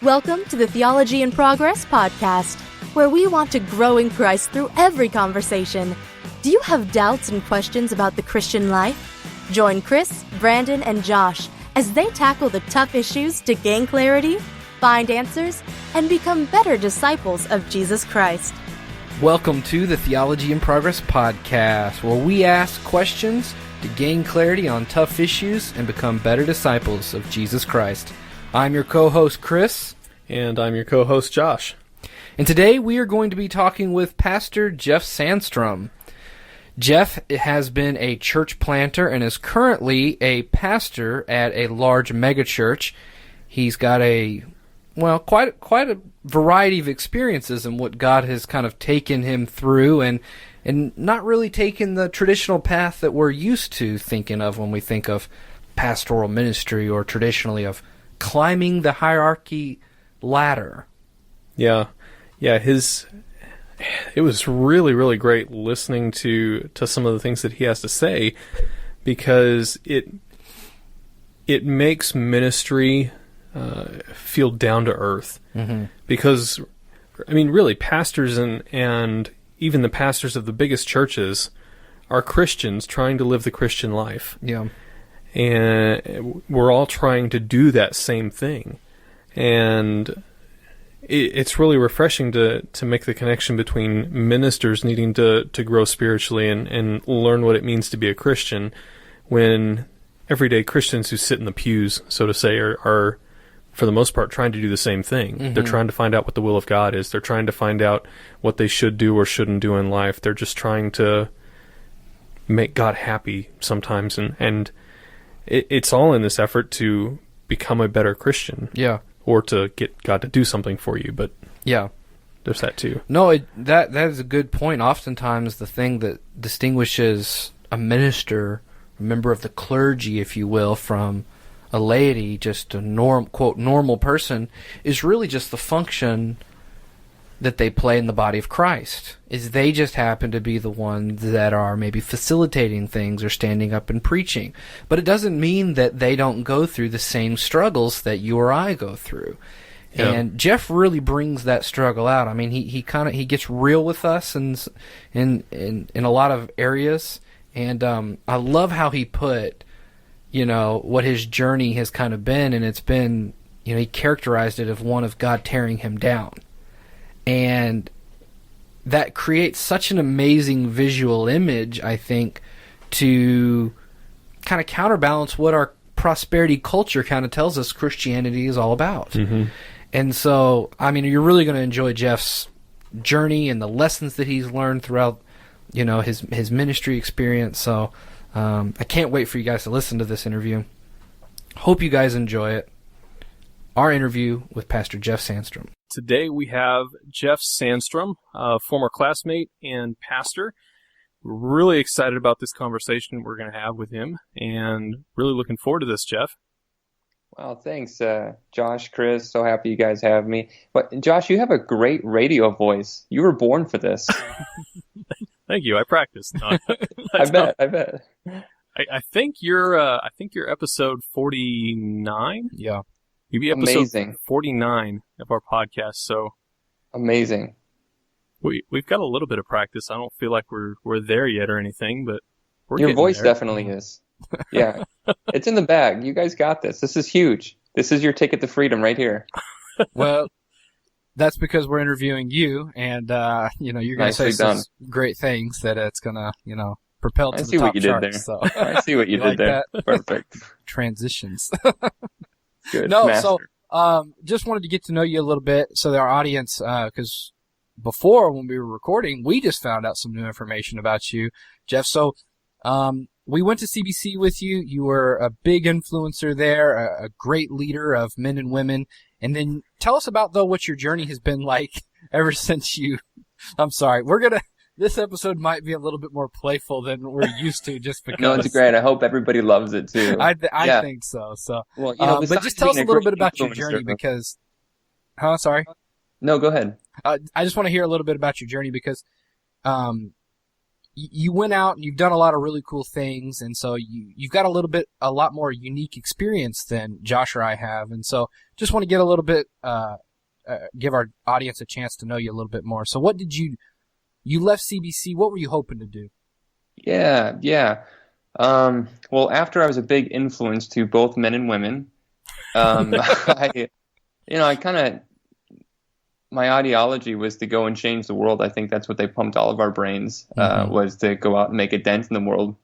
Welcome to the Theology in Progress podcast, where we want to grow in Christ through every conversation. Do you have doubts and questions about the Christian life? Join Chris, Brandon, and Josh as they tackle the tough issues to gain clarity, find answers, and become better disciples of Jesus Christ. Welcome to the Theology in Progress podcast, where we ask questions to gain clarity on tough issues and become better disciples of Jesus Christ. I'm your co-host, Chris. And I'm your co-host, Josh. And today we are going to be talking with Pastor Jeff Sandstrom. Jeff has been a church planter and is currently a pastor at a large megachurch. He's got quite a variety of experiences in what God has kind of taken him through and not really taken the traditional path that we're used to thinking of when we think of pastoral ministry or traditionally of climbing the hierarchy ladder. Yeah. It was really, really great listening to some of the things that he has to say, because it makes ministry feel down to earth. Mm-hmm. Because, I mean, really, pastors and even the pastors of the biggest churches are Christians trying to live the Christian life. Yeah. And we're all trying to do that same thing. And it's really refreshing to make the connection between ministers needing to grow spiritually and learn what it means to be a Christian, when everyday Christians who sit in the pews, so to say, are for the most part trying to do the same thing. Mm-hmm. They're trying to find out what the will of God is. They're trying to find out what they should do or shouldn't do in life. They're just trying to make God happy sometimes, and it's all in this effort to become a better Christian. Yeah. Or to get God to do something for you, but yeah, there's that too. No, that is a good point. Oftentimes the thing that distinguishes a minister, a member of the clergy, if you will, from a laity, just a quote normal person, is really just the function that they play in the body of Christ. Is they just happen to be the ones that are maybe facilitating things or standing up and preaching. But it doesn't mean that they don't go through the same struggles that you or I go through. Yeah. And Jeff really brings that struggle out. I mean, he gets real with us in a lot of areas. And I love how he put, what his journey has kind of been, and it's been, he characterized it as one of God tearing him down. And that creates such an amazing visual image, I think, to kind of counterbalance what our prosperity culture kind of tells us Christianity is all about. Mm-hmm. And so, I mean, you're really going to enjoy Jeff's journey and the lessons that he's learned throughout, his ministry experience. So I can't wait for you guys to listen to this interview. Hope you guys enjoy it. Our interview with Pastor Jeff Sandstrom. Today we have Jeff Sandstrom, a former classmate and pastor. We're really excited about this conversation we're going to have with him, and really looking forward to this, Jeff. Well, thanks, Josh, Chris. So happy you guys have me. But Josh, you have a great radio voice. You were born for this. Thank you. I practiced. No, I bet. I think you're episode 49. Yeah. You'll be episode 49 of our podcast, so amazing. We've got a little bit of practice. I don't feel like we're there yet or anything, but your voice there. Definitely is. Yeah, it's in the bag. You guys got this. This is huge. This is your ticket to freedom right here. Well, that's because we're interviewing you, and you're going to say some great things that it's going to propel to the top charts. So. I see what you did there. Perfect transitions. Good. No, master. So just wanted to get to know you a little bit, so that our audience, because before when we were recording, we just found out some new information about you, Jeff. So we went to CBC with you. You were a big influencer there, a great leader of men and women. And then tell us about, though, what your journey has been like ever since you. I'm sorry, this episode might be a little bit more playful than we're used to, just because. No, it's great. I hope everybody loves it too. I think so. So, well, but just tell us a little bit about your journey, because. Sorry. No, go ahead. I just want to hear a little bit about your journey, because you went out and you've done a lot of really cool things, and so you've got a lot more unique experience than Josh or I have, and so just want to get a little bit, give our audience a chance to know you a little bit more. So what did you left CBC, what were you hoping to do? Yeah. Well, after I was a big influence to both men and women, my ideology was to go and change the world. I think that's what they pumped all of our brains, was to go out and make a dent in the world.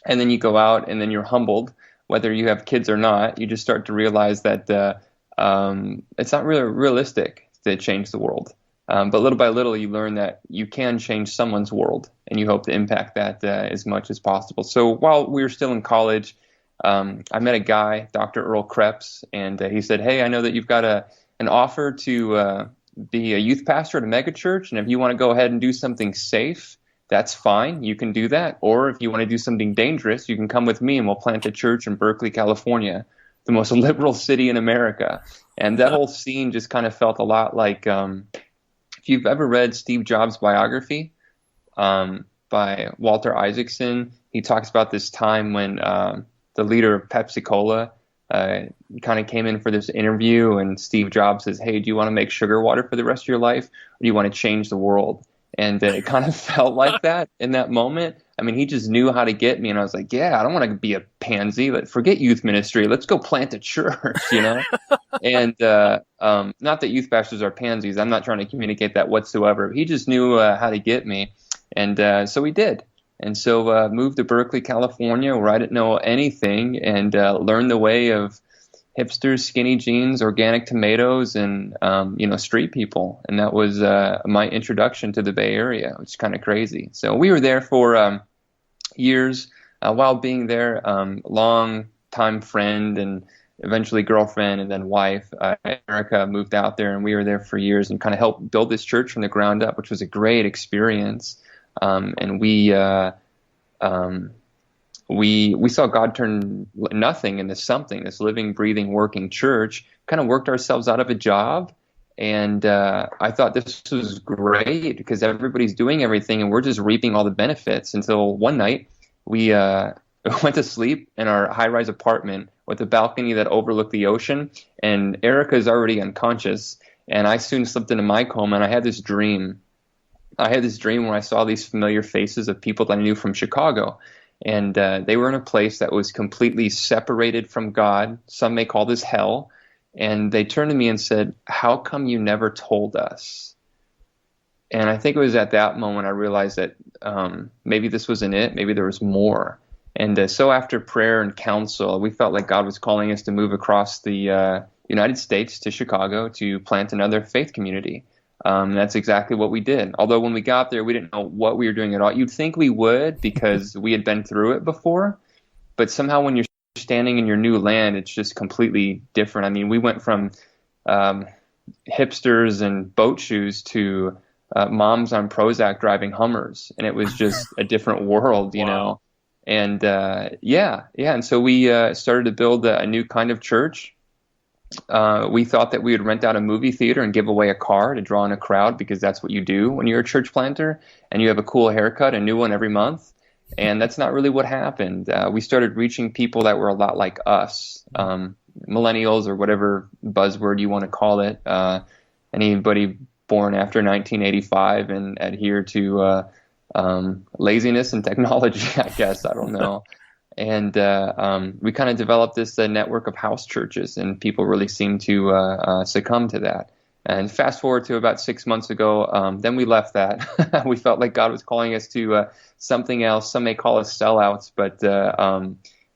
And then you go out and then you're humbled, whether you have kids or not. You just start to realize that it's not really realistic to change the world. But little by little, you learn that you can change someone's world, and you hope to impact that as much as possible. So while we were still in college, I met a guy, Dr. Earl Krebs, and he said, "Hey, I know that you've got an offer to be a youth pastor at a megachurch, and if you want to go ahead and do something safe, that's fine. You can do that. Or if you want to do something dangerous, you can come with me, and we'll plant a church in Berkeley, California, the most liberal city in America." And that whole scene just kind of felt a lot like if you've ever read Steve Jobs' biography by Walter Isaacson, he talks about this time when the leader of Pepsi-Cola kind of came in for this interview, and Steve Jobs says, "Hey, do you want to make sugar water for the rest of your life, or do you want to change the world?" And it kind of felt like that in that moment. I mean, he just knew how to get me, and I was like, yeah, I don't want to be a pansy. Forget youth ministry. Let's go plant a church, And not that youth pastors are pansies. I'm not trying to communicate that whatsoever. He just knew how to get me, and so he did. And so moved to Berkeley, California, where I didn't know anything, and learned the way of hipsters, skinny jeans, organic tomatoes, and street people. And that was my introduction to the Bay Area, which is kind of crazy. So we were there for years. While being there, long time friend and eventually girlfriend and then wife, Erica, moved out there, and we were there for years and kind of helped build this church from the ground up, which was a great experience. And we saw God turn nothing into something. This living, breathing, working church. Kind of worked ourselves out of a job, and I thought this was great because everybody's doing everything, and we're just reaping all the benefits. Until one night, we went to sleep in our high-rise apartment with a balcony that overlooked the ocean, and Erica's already unconscious, and I soon slipped into my coma, and I had this dream. Where I saw these familiar faces of people that I knew from Chicago. And they were in a place that was completely separated from God. Some may call this hell. And they turned to me and said, "How come you never told us?" And I think it was at that moment I realized that maybe this wasn't it. Maybe there was more. And so after prayer and counsel, we felt like God was calling us to move across the United States to Chicago to plant another faith community. That's exactly what we did. Although when we got there, we didn't know what we were doing at all. You'd think we would because we had been through it before. But somehow when you're standing in your new land, it's just completely different. I mean, we went from hipsters and boat shoes to moms on Prozac driving Hummers. And it was just a different world, you know. And And so we started to build a new kind of church. We thought that we would rent out a movie theater and give away a car to draw in a crowd, because that's what you do when you're a church planter and you have a cool haircut, a new one every month. And that's not really what happened. We started reaching people that were a lot like us, millennials or whatever buzzword you want to call it, anybody born after 1985 and adhere to laziness and technology, I guess. I don't know. And we kind of developed this network of house churches, and people really seemed to succumb to that. And fast forward to about 6 months ago, then we left that. We felt like God was calling us to something else. Some may call us sellouts, but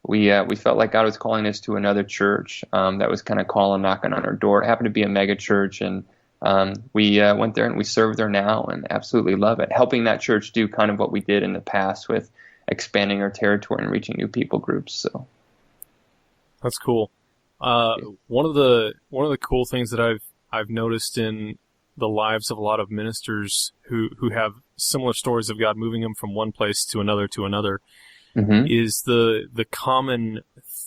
we felt like God was calling us to another church that was kind of calling, knocking on our door. It happened to be a mega church, and we went there and we serve there now and absolutely love it. Helping that church do kind of what we did in the past with expanding our territory and reaching new people groups. So that's cool. One of the cool things that I've noticed in the lives of a lot of ministers who have similar stories of God moving them from one place to another mm-hmm. is the common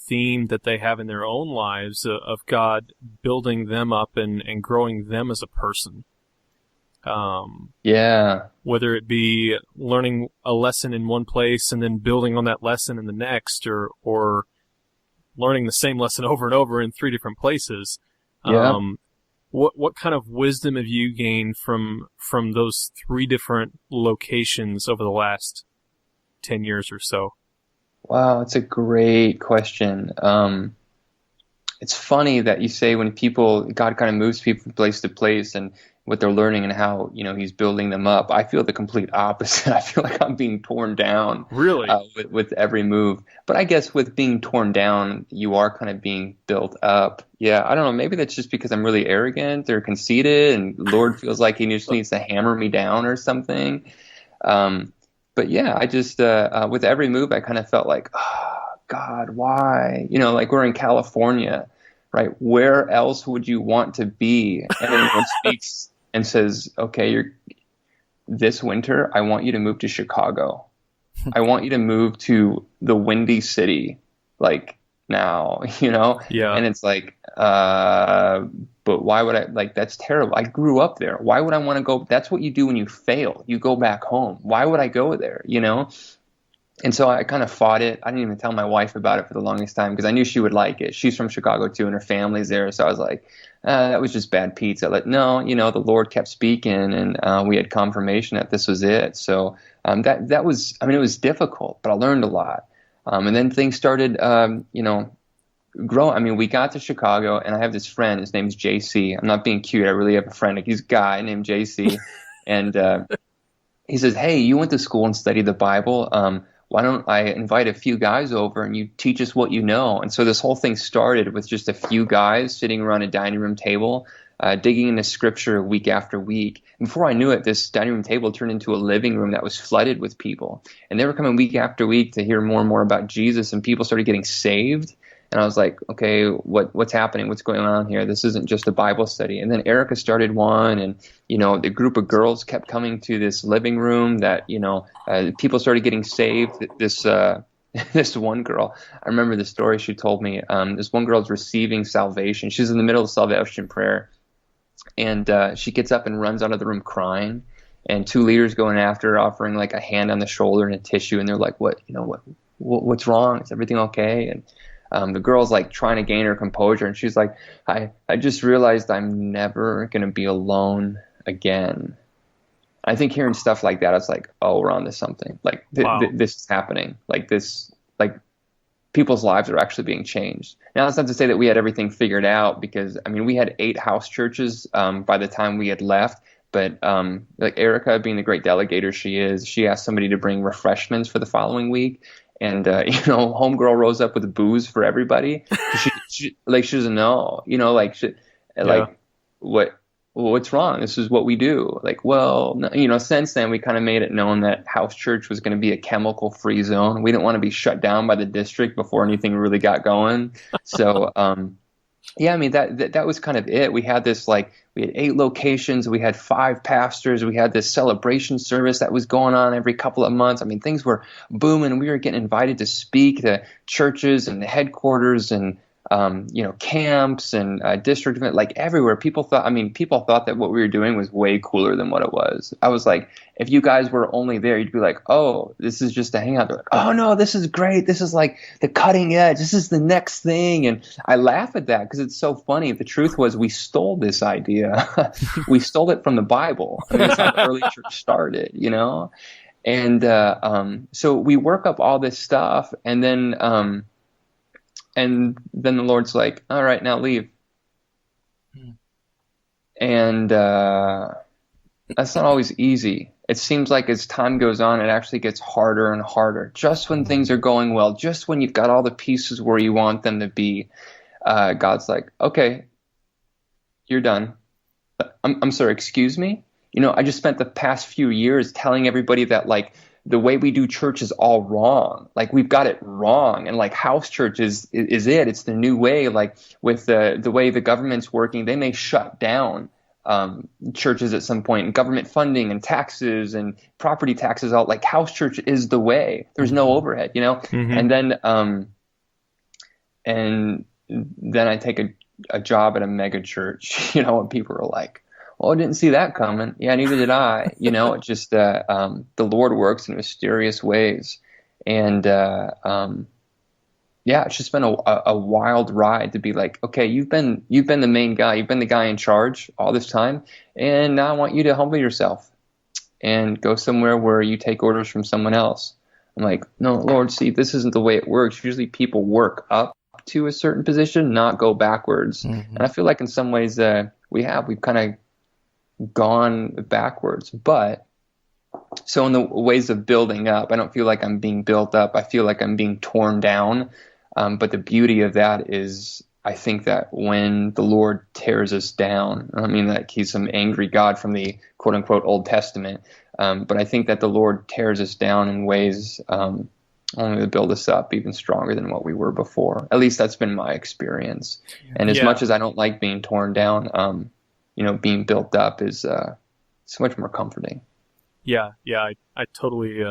theme that they have in their own lives of God building them up and growing them as a person. Yeah. Whether it be learning a lesson in one place and then building on that lesson in the next, or learning the same lesson over and over in 3 different places. Yeah. What kind of wisdom have you gained from those 3 different locations over the last 10 years or so? Wow, it's a great question. It's funny that you say when God kind of moves people from place to place and what they're learning and how, he's building them up. I feel the complete opposite. I feel like I'm being torn down. Really? With every move. But I guess with being torn down, you are kind of being built up. Yeah, I don't know. Maybe that's just because I'm really arrogant or conceited and Lord feels like he just needs to hammer me down or something. But yeah, I just, with every move, I kind of felt like, oh, God, why? Like we're in California, right? Where else would you want to be? And anyone speaks and says, okay, this winter, I want you to move to Chicago. I want you to move to the Windy City, like now, Yeah. And it's like, but why would I, that's terrible. I grew up there. Why would I want to go? That's what you do when you fail. You go back home. Why would I go there? And so I kind of fought it. I didn't even tell my wife about it for the longest time because I knew she would like it. She's from Chicago too, and her family's there. So I was like, that was just bad pizza. Like, no, the Lord kept speaking, and we had confirmation that this was it. So that was, it was difficult, but I learned a lot. And then things started, grow. We got to Chicago, and I have this friend. His name's JC. I'm not being cute. I really have a friend. He's a guy named JC, and he says, "Hey, you went to school and studied the Bible. Why don't I invite a few guys over and you teach us what you know?" And so this whole thing started with just a few guys sitting around a dining room table, digging into Scripture week after week. And before I knew it, this dining room table turned into a living room that was flooded with people, and they were coming week after week to hear more and more about Jesus. And people started getting saved. And I was like, okay, what's happening? What's going on here? This isn't just a Bible study. And then Erica started one, and, the group of girls kept coming to this living room that, people started getting saved. This one girl, I remember the story she told me. This one girl's receiving salvation. She's in the middle of salvation prayer. And she gets up and runs out of the room crying. And 2 leaders going after her, offering like a hand on the shoulder and a tissue. And they're like, what's wrong? Is everything okay? And the girl's like trying to gain her composure, and she's like, I just realized I'm never going to be alone again. I think hearing stuff like that, I was like, oh, we're on to something. Like this is happening. Like this, like people's lives are actually being changed. Now, that's not to say that we had everything figured out, because we had 8 house churches by the time we had left. But like Erica, being the great delegator she is, she asked somebody to bring refreshments for the following week. And, homegirl rose up with booze for everybody. She doesn't know, what's wrong? This is what we do. Like, well, since then we kind of made it known that house church was going to be a chemical free zone. We didn't want to be shut down by the district before anything really got going. So, yeah, that was kind of it. We had this, we had 8 locations. We had 5 pastors. We had this celebration service that was going on every couple of months. Things were booming. We were getting invited to speak to churches and the headquarters and, camps and district events, like everywhere. People thought that what we were doing was way cooler than what it was. I was like, if you guys were only there, you'd be like, oh, this is just a hangout. They're like, oh no, this is great. This is like the cutting edge. This is the next thing. And I laugh at that because it's so funny. The truth was we stole this idea. We stole it from the Bible. That's how the early church started, And so we work up all this stuff, and then the Lord's like, all right, now leave. And that's not always easy. It seems like as time goes on, it actually gets harder and harder. Just when things are going well, just when you've got all the pieces where you want them to be, God's like, okay, you're done. I'm sorry, excuse me? I just spent the past few years telling everybody that, the way we do church is all wrong. We've got it wrong. And house church is it. It's the new way. With the way the government's working, they may shut down churches at some point, and government funding and taxes and property taxes out. House church is the way. There's no overhead, Mm-hmm. And then I take a job at a mega church, and people are like, I didn't see that coming. Yeah, neither did I. It just the Lord works in mysterious ways, and yeah, it's just been a wild ride to be like, okay, you've been the main guy, you've been the guy in charge all this time, and now I want you to humble yourself and go somewhere where you take orders from someone else. I'm like, no, Lord, see, this isn't the way it works. Usually people work up to a certain position, not go backwards. Mm-hmm. And I feel like in some ways we've kind of gone backwards. But so in the ways of building up, I don't feel like I'm being built up. I feel like I'm being torn down. But the beauty of that is, I think that when the Lord tears us down, I don't mean that he's some angry God from the quote unquote Old Testament, but I think that the Lord tears us down in ways only to build us up even stronger than what we were before. At least that's been my experience. And as much as I don't like being torn down, being built up is so much more comforting. Yeah, I totally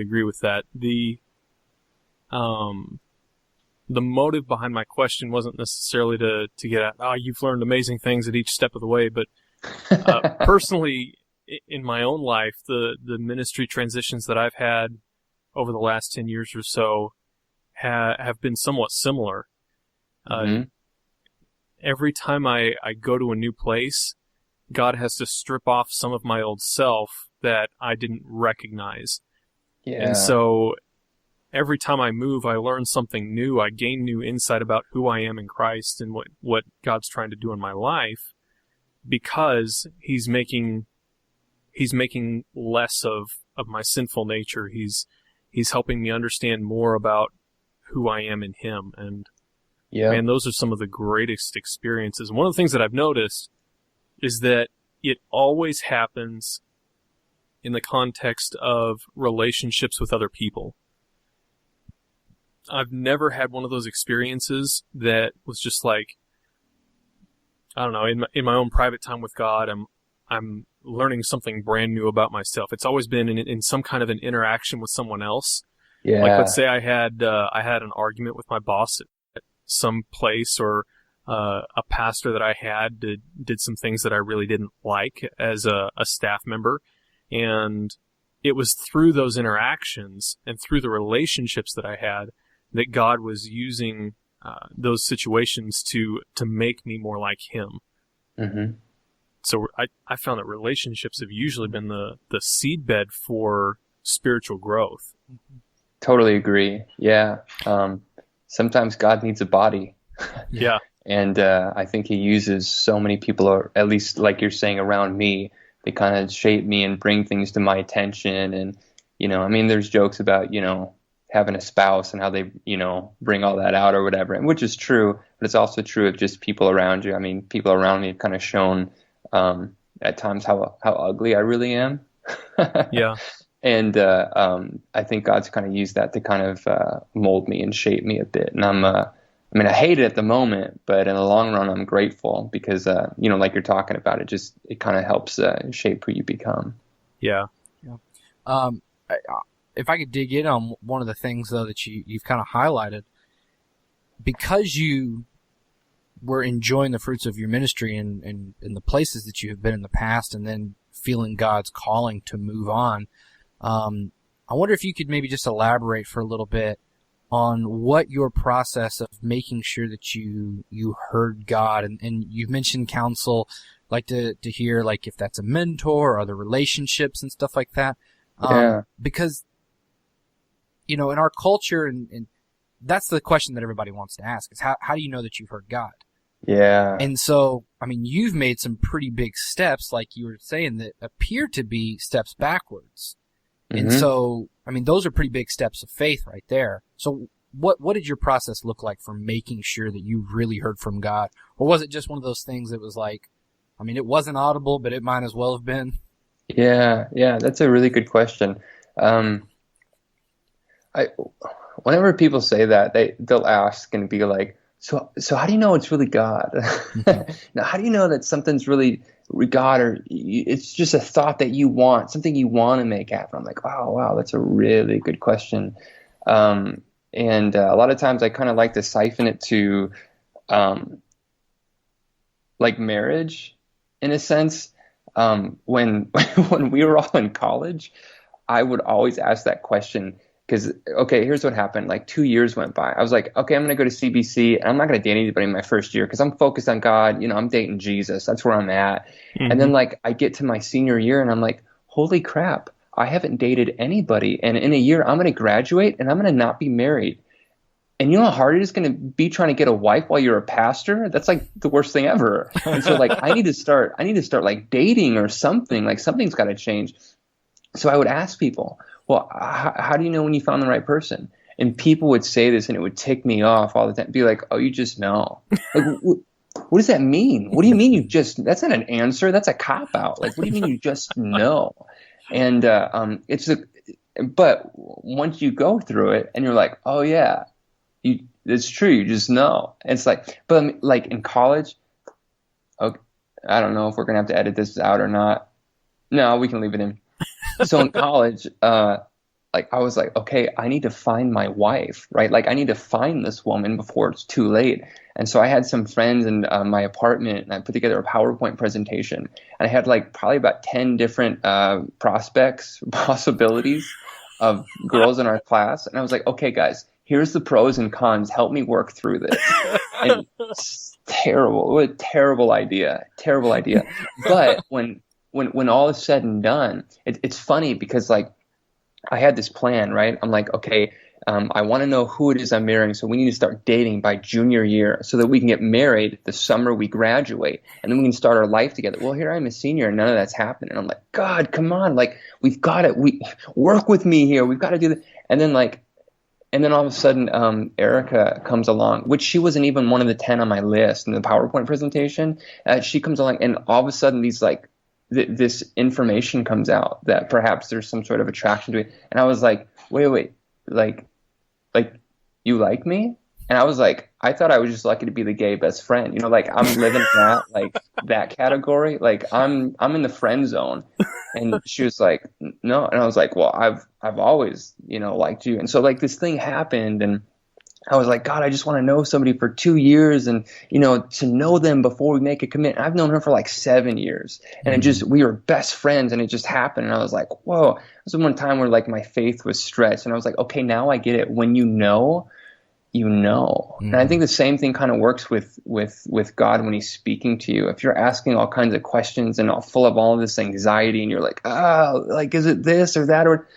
agree with that. The motive behind my question wasn't necessarily to get at, you've learned amazing things at each step of the way, but personally, in my own life, the ministry transitions that I've had over the last 10 years or so have been somewhat similar. Mm-hmm. Every time I go to a new place, God has to strip off some of my old self that I didn't recognize. Yeah. And so every time I move, I learn something new. I gain new insight about who I am in Christ and what God's trying to do in my life, because He's making less of my sinful nature. He's helping me understand more about who I am in Him. And man, those are some of the greatest experiences. One of the things that I've noticed is that it always happens in the context of relationships with other people. I've never had one of those experiences that was just like, I don't know, in my own private time with God, I'm learning something brand new about myself. It's always been in some kind of an interaction with someone else. Yeah. Like, let's say I had an argument with my boss at some place, or a pastor that I had did some things that I really didn't like as a staff member. And it was through those interactions and through the relationships that I had that God was using those situations to make me more like Him. Mm-hmm. So I found that relationships have usually been the seedbed for spiritual growth. Totally agree. Yeah. Sometimes God needs a body. Yeah. And I think He uses so many people, or at least like you're saying, around me, they kind of shape me and bring things to my attention. And, there's jokes about, having a spouse and how they, bring all that out or whatever, and which is true, but it's also true of just people around you. I mean, people around me have kind of shown at times how ugly I really am. Yeah. And I think God's kind of used that to kind of mold me and shape me a bit. And I hate it at the moment, but in the long run, I'm grateful because, like you're talking about, it kind of helps shape who you become. Yeah. If I could dig in on one of the things, though, that you've kind of highlighted, because you were enjoying the fruits of your ministry and in the places that you have been in the past, and then feeling God's calling to move on, I wonder if you could maybe just elaborate for a little bit on what your process of making sure that you heard God, and you've mentioned counsel, like to hear, like, if that's a mentor or other relationships and stuff like that. Because, in our culture, and that's the question that everybody wants to ask, is how do you know that you've heard God? Yeah. And so, you've made some pretty big steps, like you were saying, that appear to be steps backwards. Mm-hmm. And so, those are pretty big steps of faith right there. So what did your process look like for making sure that you really heard from God? Or was it just one of those things that was like, it wasn't audible, but it might as well have been? Yeah, that's a really good question. Whenever people say that, they'll ask and be like, so how do you know it's really God? Now, how do you know that something's really God, or it's just a thought that you want, something you want to make happen? I'm like, wow, that's a really good question. And a lot of times I kind of like to siphon it to like marriage, in a sense. when when we were all in college, I would always ask that question because, okay, here's what happened. Like 2 years went by. I was like, okay, I'm going to go to CBC and I'm not going to date anybody in my first year because I'm focused on God. You know, I'm dating Jesus. That's where I'm at. And then like I get to my senior year and I'm like, holy crap, I haven't dated anybody. And in a year, I'm going to graduate and I'm going to not be married. And you know how hard it is going to be trying to get a wife while you're a pastor? That's like the worst thing ever. And so like I need to start like dating or something. Like something's got to change. So I would ask people, well, how do you know when you found the right person? And people would say this and it would tick me off all the time. Be like, oh, you just know. Like, what does that mean? What do you mean you just – that's not an answer. That's a cop-out. Like, what do you mean you just know? And but once you go through it and you're like, oh, yeah, it's true. You just know. And it's like – but like in college, okay, I don't know if we're going to have to edit this out or not. No, we can leave it in. So in college, like I was like, okay, I need to find my wife, right? Like I need to find this woman before it's too late. And so I had some friends in my apartment and I put together a PowerPoint presentation and I had like probably about 10 different possibilities of girls in our class. And I was like, okay, guys, here's the pros and cons. Help me work through this. And it's terrible. What a terrible idea. Terrible idea. But when all is said and done, it's funny because like I had this plan, right? I'm like, okay, I want to know who it is I'm marrying. So we need to start dating by junior year so that we can get married the summer we graduate. And then we can start our life together. Well, here I'm a senior and none of that's happening. I'm like, God, come on. Like we've got it. We work with me here. We've got to do that. And then all of a sudden, Erica comes along, which she wasn't even one of the 10 on my list in the PowerPoint presentation. She comes along and all of a sudden these like, this information comes out that perhaps there's some sort of attraction to it. And I was like, wait, like you like me? And I was like, I thought I was just lucky to be the gay best friend. You know, like I'm living in that, like that category. Like I'm in the friend zone. And she was like, no. And I was like, well, I've always, you know, liked you. And so like this thing happened and I was like, God, I just want to know somebody for 2 years and, you know, to know them before we make a commitment. I've known her for like 7 years and we were best friends and it just happened. And I was like, whoa, it was one time where like my faith was stretched and I was like, okay, now I get it. When you know, you know. And I think the same thing kind of works with God when he's speaking to you. If you're asking all kinds of questions and all full of all of this anxiety and you're like, oh, like, is it this or that? Or,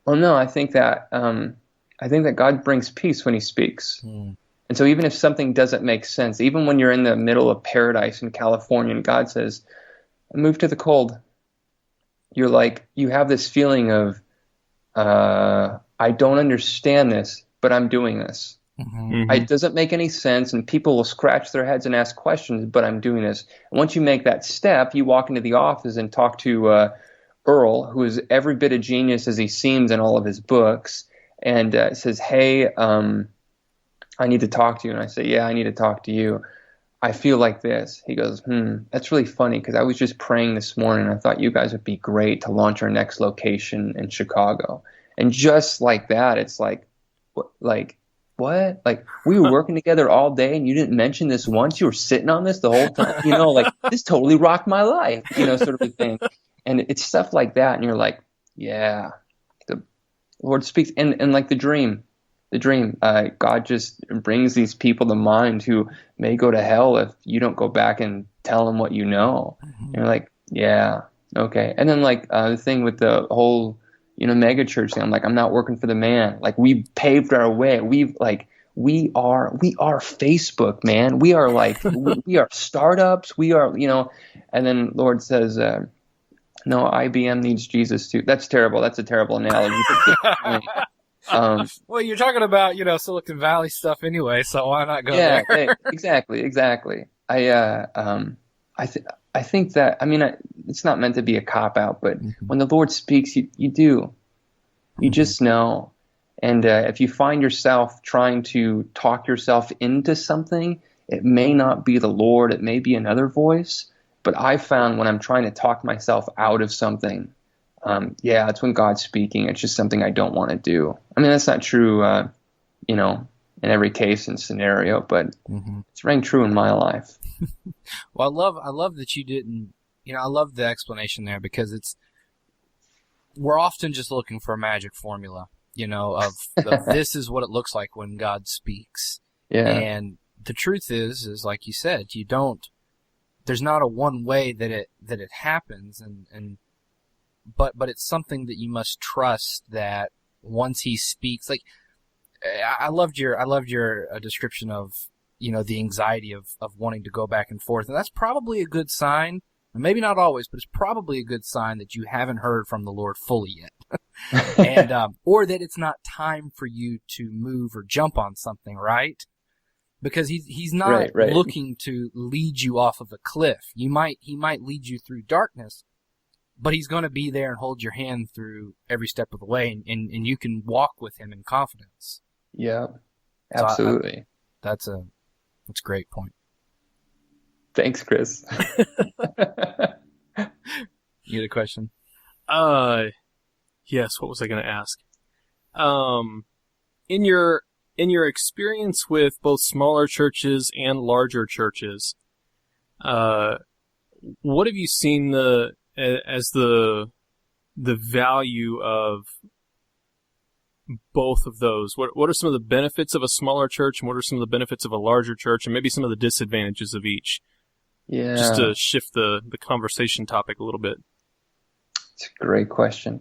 well, no, I think that God brings peace when he speaks. And so even if something doesn't make sense, even when you're in the middle of paradise in California and God says, move to the cold, you're like, you have this feeling of, I don't understand this, but I'm doing this. It doesn't make any sense and people will scratch their heads and ask questions, but I'm doing this. And once you make that step, you walk into the office and talk to Earl, who is every bit a genius as he seems in all of his books. And says, hey, I need to talk to you. And I say, yeah, I need to talk to you. I feel like this. He goes, that's really funny because I was just praying this morning. I thought you guys would be great to launch our next location in Chicago. And just like that, it's like, what? Like we were working together all day and you didn't mention this once. You were sitting on this the whole time. You know, like this totally rocked my life, you know, sort of a thing. And it's stuff like that. And you're like, yeah. Lord speaks, and like the dream, God just brings these people to mind who may go to hell if you don't go back and tell them what you know. And you're like, yeah, okay. And then like the thing with the whole, you know, mega church thing, I'm like, I'm not working for the man. Like we paved our way. We are Facebook, man. We are like, we are startups. We are, you know, and then Lord says, no, IBM needs Jesus too. That's terrible. That's a terrible analogy. Well, you're talking about, you know, Silicon Valley stuff anyway, so why not go there? Yeah, exactly. I think that, I mean, it's not meant to be a cop-out, but when the Lord speaks, you do. You just know. And if you find yourself trying to talk yourself into something, it may not be the Lord. It may be another voice. But I found when I'm trying to talk myself out of something, it's when God's speaking. It's just something I don't want to do. I mean, that's not true, you know, in every case and scenario, but it's rang true in my life. Well, I love that you didn't I love the explanation there, because we're often just looking for a magic formula, of this is what it looks like when God speaks. Yeah. And the truth is like you said, there's not a one way that it happens, but it's something that you must trust, that once he speaks, like, I loved your description of, the anxiety of wanting to go back and forth. And that's probably a good sign. Maybe not always, but it's probably a good sign that you haven't heard from the Lord fully yet. And, or that it's not time for you to move or jump on something, right? Because he's not right. looking to lead you off of a cliff. He might lead you through darkness, but he's going to be there and hold your hand through every step of the way, and you can walk with him in confidence. Yeah, absolutely. So that's a great point. Thanks, Chris. You had a question? Yes. What was I going to ask? In your experience with both smaller churches and larger churches, what have you seen as the value of both of those? What are some of the benefits of a smaller church, and what are some of the benefits of a larger church, and maybe some of the disadvantages of each? Yeah. Just to shift the conversation topic a little bit. It's a great question.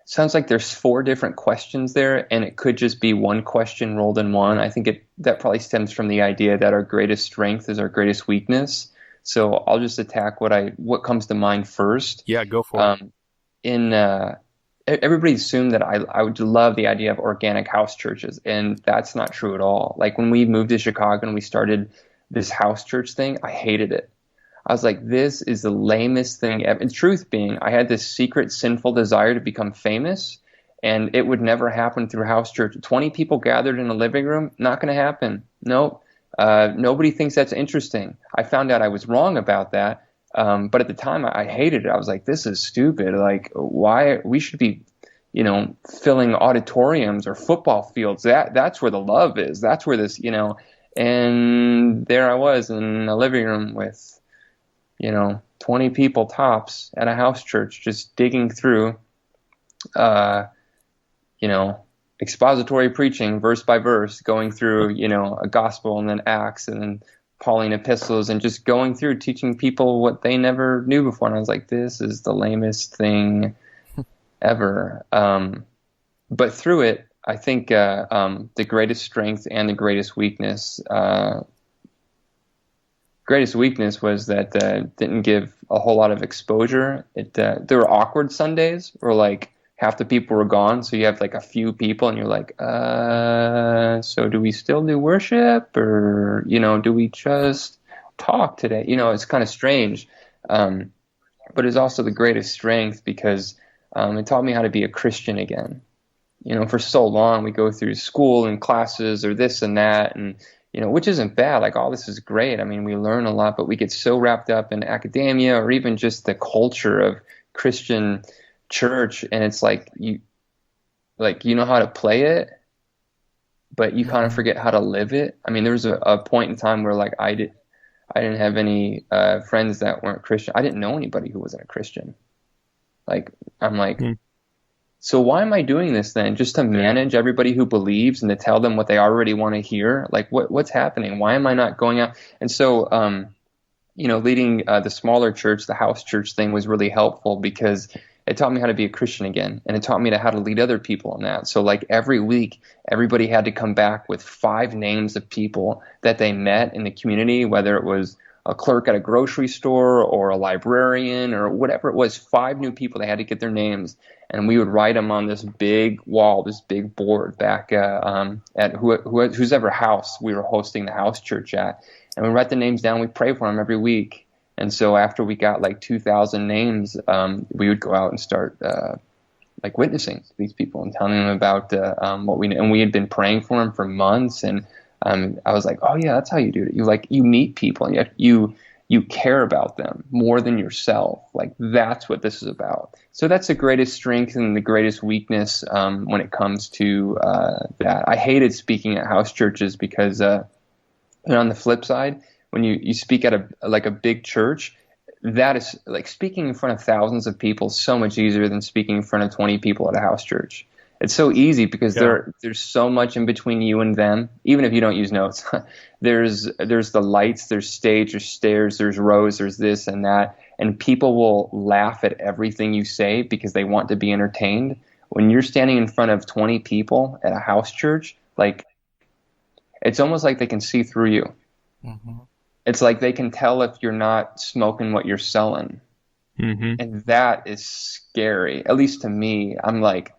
Sounds like there's 4 different questions there, and it could just be one question rolled in one. I think that probably stems from the idea that our greatest strength is our greatest weakness. So I'll just attack what comes to mind first. Yeah, go for it. Everybody assumed that I would love the idea of organic house churches, and that's not true at all. Like, when we moved to Chicago and we started this house church thing, I hated it. I was like, this is the lamest thing ever. And truth being, I had this secret sinful desire to become famous, and it would never happen through house church. 20 people gathered in a living room, not going to happen. Nope. Nobody thinks that's interesting. I found out I was wrong about that. But at the time, I hated it. I was like, this is stupid. Like, why? We should be, filling auditoriums or football fields. That's where the love is. That's where this, and there I was in a living room with, 20 people tops at a house church, just digging through, expository preaching verse by verse, going through, a gospel and then Acts and then Pauline epistles, and just going through teaching people what they never knew before. And I was like, this is the lamest thing ever. But through it, I think the greatest strength and the greatest weakness was that didn't give a whole lot of exposure. There were awkward Sundays where like half the people were gone, so you have like a few people, and you're like, so do we still do worship, or do we just talk today? It's kind of strange, but it's also the greatest strength because it taught me how to be a Christian again. For so long we go through school and classes or this and that, and which isn't bad. Like, all this is great. I mean, we learn a lot, but we get so wrapped up in academia or even just the culture of Christian church, and it's like you know how to play it, but you kind of forget how to live it. I mean, there was a point in time where like I didn't have any friends that weren't Christian. I didn't know anybody who wasn't a Christian. Like, I'm like, so why am I doing this then? Just to manage everybody who believes and to tell them what they already want to hear? Like, what's happening? Why am I not going out? And so, leading the smaller church, the house church thing was really helpful because it taught me how to be a Christian again, and it taught me how to lead other people in that. So like every week, everybody had to come back with 5 names of people that they met in the community, whether it was a clerk at a grocery store or a librarian or whatever it was, 5 new people. They had to get their names, and we would write them on this big wall, this big board back at whose ever house we were hosting the house church at. And we write the names down. We pray for them every week. And so after we got like 2,000 names, we would go out and start witnessing to these people and telling them about what we knew. And we had been praying for them for months. And I was like, oh yeah, that's how you do it. You meet people and you care about them more than yourself. Like, that's what this is about. So that's the greatest strength and the greatest weakness when it comes to that. I hated speaking at house churches because on the flip side, when you speak at a big church, that is like speaking in front of thousands of people is so much easier than speaking in front of 20 people at a house church. It's so easy because there's so much in between you and them, even if you don't use notes. there's the lights, there's stage, there's stairs, there's rows, there's this and that, and people will laugh at everything you say because they want to be entertained. When you're standing in front of 20 people at a house church, like, it's almost like they can see through you. Mm-hmm. It's like they can tell if you're not smoking what you're selling. Mm-hmm. And that is scary. At least to me, I'm like,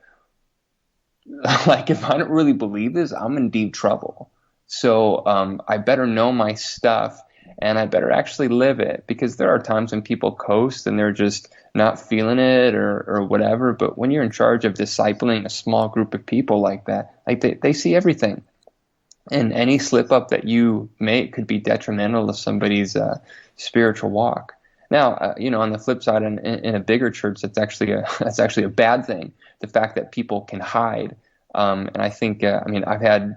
if I don't really believe this, I'm in deep trouble. So I better know my stuff, and I better actually live it, because there are times when people coast and they're just not feeling it or whatever. But when you're in charge of discipling a small group of people like that, like they see everything. And any slip up that you make could be detrimental to somebody's spiritual walk. Now, on the flip side, in a bigger church, that's actually a bad thing. The fact that people can hide, and I think, I've had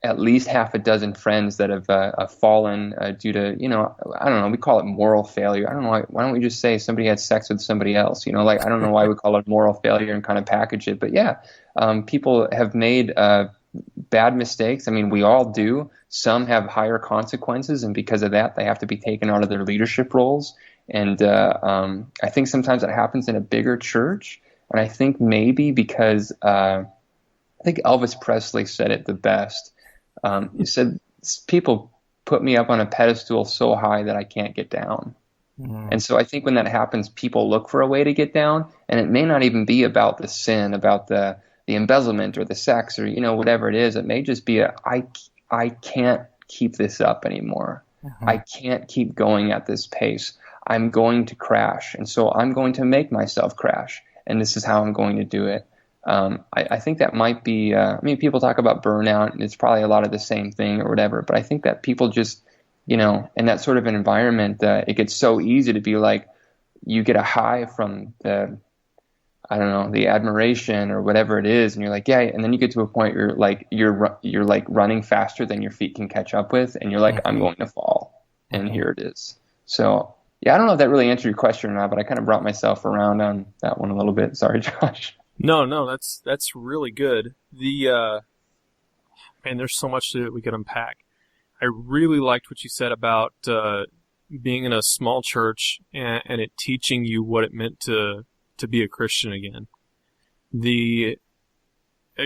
at least half a dozen friends that have fallen due to, I don't know, we call it moral failure. I don't know why don't we just say somebody had sex with somebody else? I don't know why we call it moral failure and kind of package it, but yeah, people have made bad mistakes. I mean, we all do. Some have higher consequences, and because of that, they have to be taken out of their leadership roles. And I think sometimes it happens in a bigger church. And I think maybe because I think Elvis Presley said it the best. He said, people put me up on a pedestal so high that I can't get down. Mm. And so I think when that happens, people look for a way to get down. And it may not even be about the sin, about the embezzlement or the sex or, whatever it is. It may just be I can't keep this up anymore. Mm-hmm. I can't keep going at this pace. I'm going to crash. And so I'm going to make myself crash. And this is how I'm going to do it. I think that might be, people talk about burnout, and it's probably a lot of the same thing or whatever. But I think that people just, in that sort of an environment, it gets so easy to be like, you get a high from the admiration or whatever it is, and you're like, yeah, and then you get to a point where you're like running faster than your feet can catch up with, and you're like, I'm going to fall, and here it is. So yeah, I don't know if that really answered your question or not, but I kind of brought myself around on that one a little bit. Sorry, Josh. No, that's really good. There's so much that we could unpack. I really liked what you said about being in a small church and it teaching you what it meant to be a Christian again.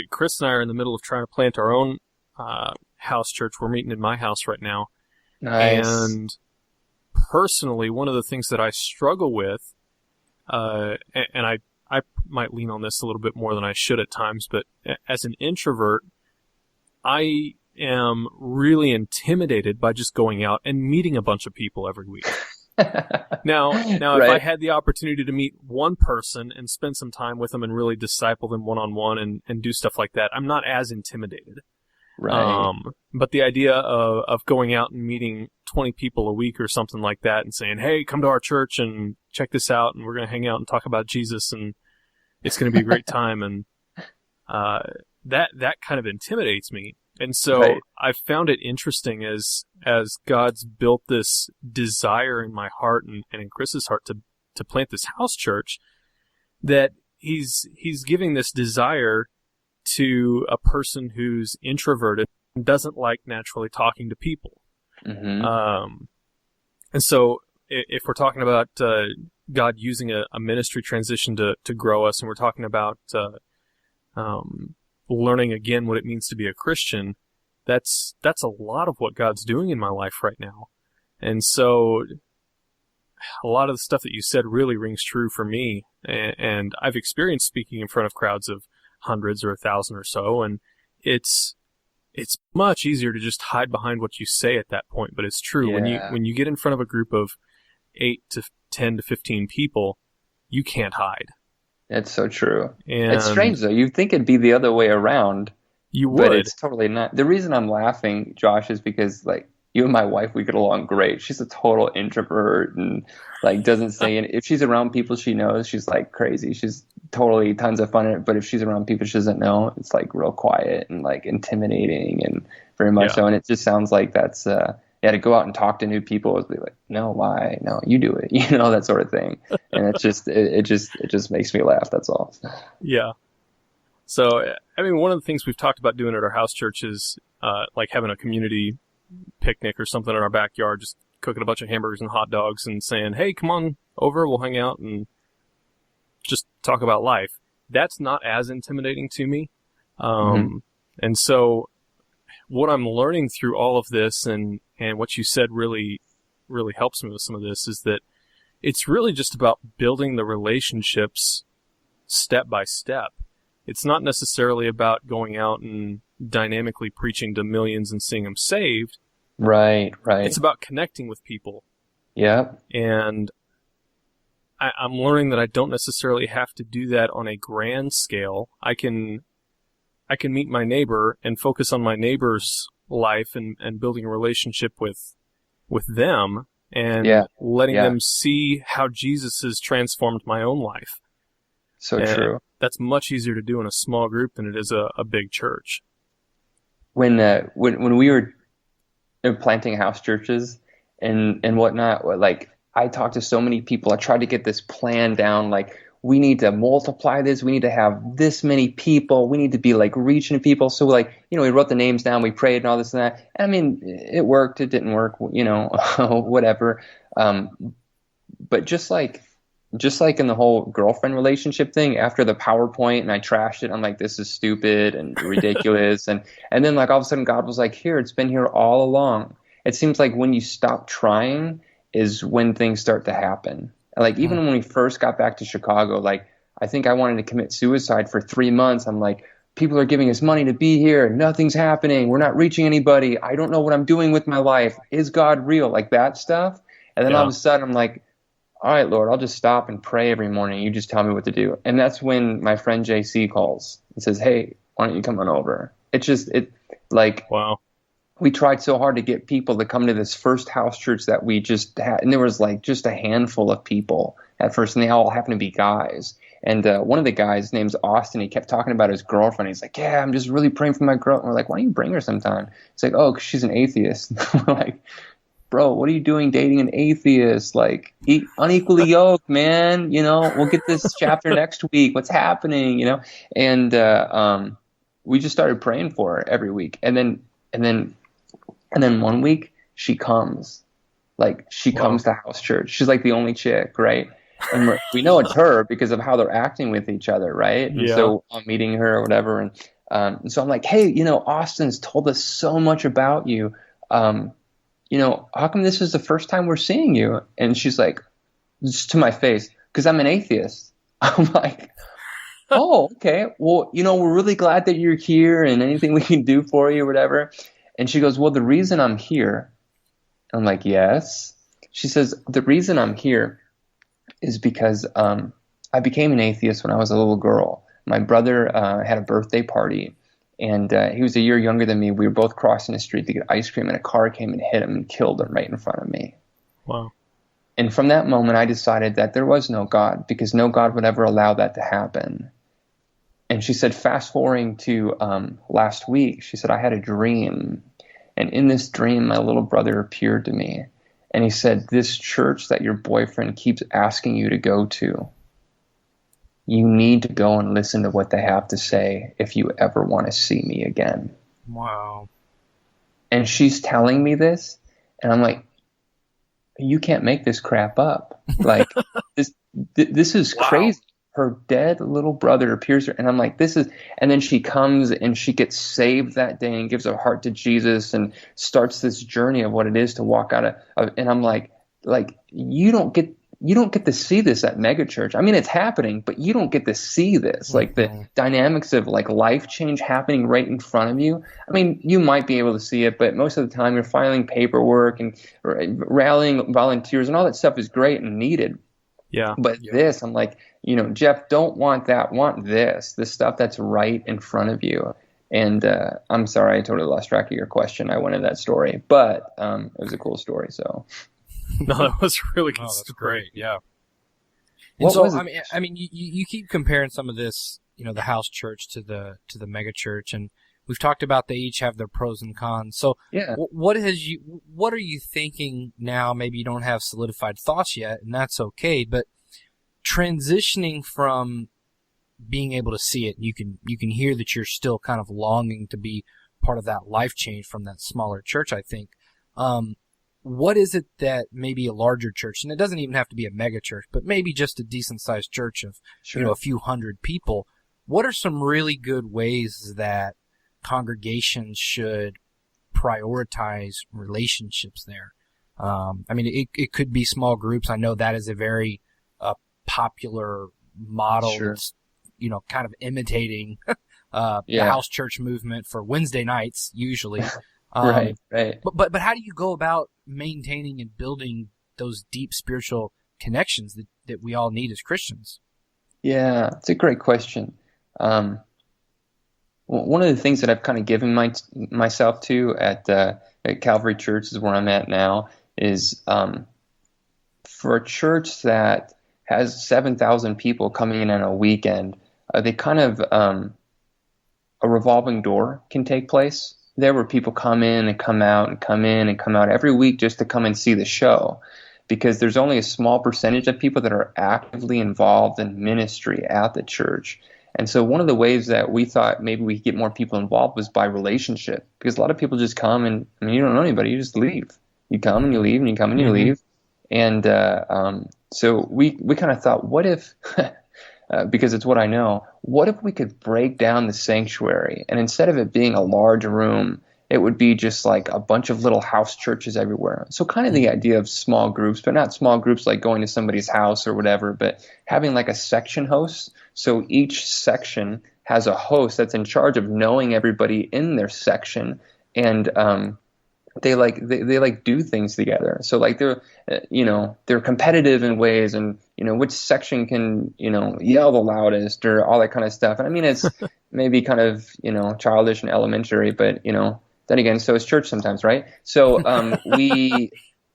Chris and I are in the middle of trying to plant our own house church. We're meeting in my house right now. Nice. And personally, one of the things that I struggle with, and I might lean on this a little bit more than I should at times, but as an introvert, I am really intimidated by just going out and meeting a bunch of people every week. Now, right. If I had the opportunity to meet one person and spend some time with them and really disciple them one-on-one and do stuff like that, I'm not as intimidated. Right. But the idea of going out and meeting 20 people a week or something like that and saying, hey, come to our church and check this out, and we're going to hang out and talk about Jesus, and it's going to be a great time, and that kind of intimidates me. And so right. I've found it interesting as God's built this desire in my heart and in Chris's heart to plant this house church, that he's giving this desire to a person who's introverted and doesn't like naturally talking to people. Mm-hmm. And so if we're talking about God using a ministry transition to grow us, and we're talking about learning again what it means to be a Christian, that's a lot of what God's doing in my life right now. And so a lot of the stuff that you said really rings true for me. And I've experienced speaking in front of crowds of hundreds or 1,000 or so, and it's much easier to just hide behind what you say at that point. But it's true. Yeah. When you get in front of a group of 8 to 10 to 15 people, you can't hide. That's so true. And it's strange, though. You'd think it'd be the other way around. You would. But it's totally not. The reason I'm laughing, Josh, is because, you and my wife, we get along great. She's a total introvert and, doesn't say anything. If she's around people she knows, she's, crazy. She's totally tons of fun. But if she's around people she doesn't know, it's, real quiet and, intimidating and very much so. And it just sounds like that's Yeah, to go out and talk to new people is be like, no, why? No, you do it. That sort of thing. And it's just, it just makes me laugh. That's all. Yeah. So, I mean, one of the things we've talked about doing at our house church is, like having a community picnic or something in our backyard, just cooking a bunch of hamburgers and hot dogs and saying, hey, come on over, we'll hang out and just talk about life. That's not as intimidating to me. And so what I'm learning through all of this and what you said really, really helps me with some of this is that it's really just about building the relationships step by step. It's not necessarily about going out and dynamically preaching to millions and seeing them saved. Right. It's about connecting with people. Yeah. And I'm learning that I don't necessarily have to do that on a grand scale. I can meet my neighbor and focus on my neighbor's life and building a relationship with them and letting them see how Jesus has transformed my own life. So true. That's much easier to do in a small group than it is a big church. When we were planting house churches and whatnot, like I talked to so many people. I tried to get this plan down. Like, we need to multiply this. We need to have this many people. We need to be like reaching people. So like, we wrote the names down. We prayed and all this and that. I mean, it worked. It didn't work. Whatever. But just like in the whole girlfriend relationship thing, after the PowerPoint and I trashed it, I'm like, this is stupid and ridiculous. and then like all of a sudden God was like, here, it's been here all along. It seems like when you stop trying is when things start to happen. Like even when we first got back to Chicago, like I think I wanted to commit suicide for 3 months. I'm like, people are giving us money to be here. Nothing's happening. We're not reaching anybody. I don't know what I'm doing with my life. Is God real? Like that stuff. And then all of a sudden I'm like, all right, Lord, I'll just stop and pray every morning. You just tell me what to do. And that's when my friend JC calls and says, hey, why don't you come on over? Wow. We tried so hard to get people to come to this first house church that we just had. And there was like just a handful of people at first, and they all happened to be guys. And one of the guys, his name's Austin, he kept talking about his girlfriend. He's like, yeah, I'm just really praying for my girl. And we're like, why don't you bring her sometime? It's like, oh, 'cause she's an atheist. We're like, bro, what are you doing dating an atheist? Like, unequally yoked, man. We'll get this chapter next week. What's happening? And we just started praying for her every week. And then one week she comes. Like, she comes to house church. She's like the only chick, right? And we know it's her because of how they're acting with each other, right? And so I'm meeting her or whatever. And so I'm like, hey, Austin's told us so much about you. How come this is the first time we're seeing you? And she's like, just to my face, because I'm an atheist. I'm like, oh, okay. Well, we're really glad that you're here and anything we can do for you or whatever. And she goes, well, the reason I'm here. I'm like, yes. She says, the reason I'm here is because I became an atheist when I was a little girl. My brother had a birthday party. And he was a year younger than me. We were both crossing the street to get ice cream, and a car came and hit him and killed him right in front of me. Wow. And from that moment, I decided that there was no God, because no God would ever allow that to happen. And she said, fast forwarding to last week, she said, I had a dream. And in this dream, my little brother appeared to me. And he said, this church that your boyfriend keeps asking you to go to, you need to go and listen to what they have to say if you ever want to see me again. Wow. And she's telling me this, and I'm like, you can't make this crap up. Like, this is crazy. Her dead little brother appears, and I'm like, and then she comes and she gets saved that day and gives her heart to Jesus and starts this journey of what it is to walk out of, and I'm like, you don't get to see this at megachurch. I mean, it's happening, but you don't get to see this, like the dynamics of like life change happening right in front of you. I mean, you might be able to see it, but most of the time you're filing paperwork and rallying volunteers, and all that stuff is great and needed. Yeah. But this, I'm like, Jeff, don't want that. Want this stuff that's right in front of you. And I'm sorry, I totally lost track of your question. I wanted that story, but it was a cool story. So. No, that was really good. That's great. Yeah. And so, I mean, you keep comparing some of this, the house church to the mega church, and we've talked about they each have their pros and cons. So Yeah. what are you thinking now? Maybe you don't have solidified thoughts yet, and that's okay, but transitioning from being able to see it, you can hear that you're still kind of longing to be part of that life change from that smaller church, I think. What is it that maybe a larger church, and it doesn't even have to be a mega church, but maybe just a decent sized church of, Sure. a few hundred people, what are some really good ways that congregations should prioritize relationships there? It could be small groups. I know that is a very popular model. Sure. That's, kind of imitating the house church movement for Wednesday nights, usually. Right. But how do you go about maintaining and building those deep spiritual connections that we all need as Christians? Yeah, it's a great question. One of the things that I've kind of given myself to at Calvary Church, is where I'm at now, is for a church that has 7,000 people coming in on a weekend, they kind of a revolving door can take place there, where people come in and come out and come in and come out every week just to come and see the show, because there's only a small percentage of people that are actively involved in ministry at the church. And so one of the ways that we thought maybe we could get more people involved was by relationship, because a lot of people just come and you don't know anybody, you just leave. You come and you leave, and you come and you leave. And so we kind of thought, what if, because it's what I know, what if we could break down the sanctuary, and instead of it being a large room, it would be just like a bunch of little house churches everywhere. So kind of the idea of small groups, but not small groups like going to somebody's house or whatever, but having like a section host. So each section has a host that's in charge of knowing everybody in their section, and they do things together. So like they're competitive in ways, and which section can yell the loudest or all that kind of stuff. And I mean, it's maybe kind of childish and elementary, but then again, so is church sometimes, right? So we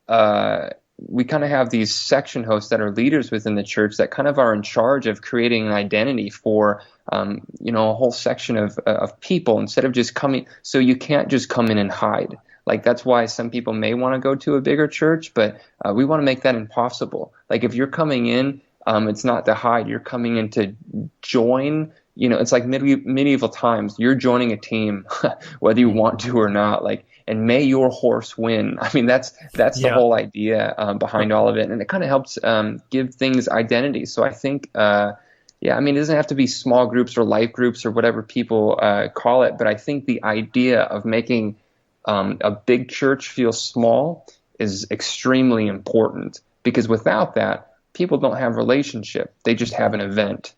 kind of have these section hosts that are leaders within the church that kind of are in charge of creating an identity for a whole section of people, instead of just coming. So you can't just come in and hide. Like, that's why some people may want to go to a bigger church, but we want to make that impossible. Like, if you're coming in, it's not to hide. You're coming in to join. It's like medieval times. You're joining a team, whether you want to or not. Like, and may your horse win. I mean, that's the whole idea behind all of it, and it kind of helps give things identity. So I think, it doesn't have to be small groups or life groups or whatever people call it, but I think the idea of making a big church feel small is extremely important, because without that, people don't have relationship. They just have an event,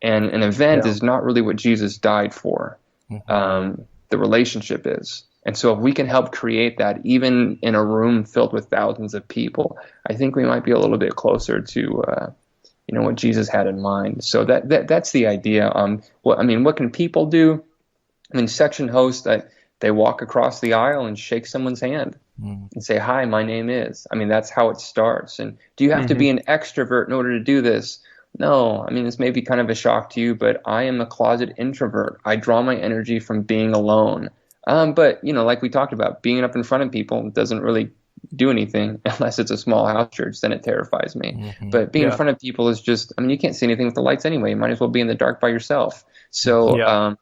and an event is not really what Jesus died for. The relationship is. And so if we can help create that, even in a room filled with thousands of people, I think we might be a little bit closer to what Jesus had in mind. So that's the idea. What can people do? Section hosts, they walk across the aisle and shake someone's hand and say, "Hi, my name is." That's how it starts. And do you have to be an extrovert in order to do this? No. This may be kind of a shock to you, but I am a closet introvert. I draw my energy from being alone. But like we talked about, being up in front of people doesn't really do anything unless it's a small house church. Then it terrifies me. But being in front of people is just, you can't see anything with the lights anyway. You might as well be in the dark by yourself. So,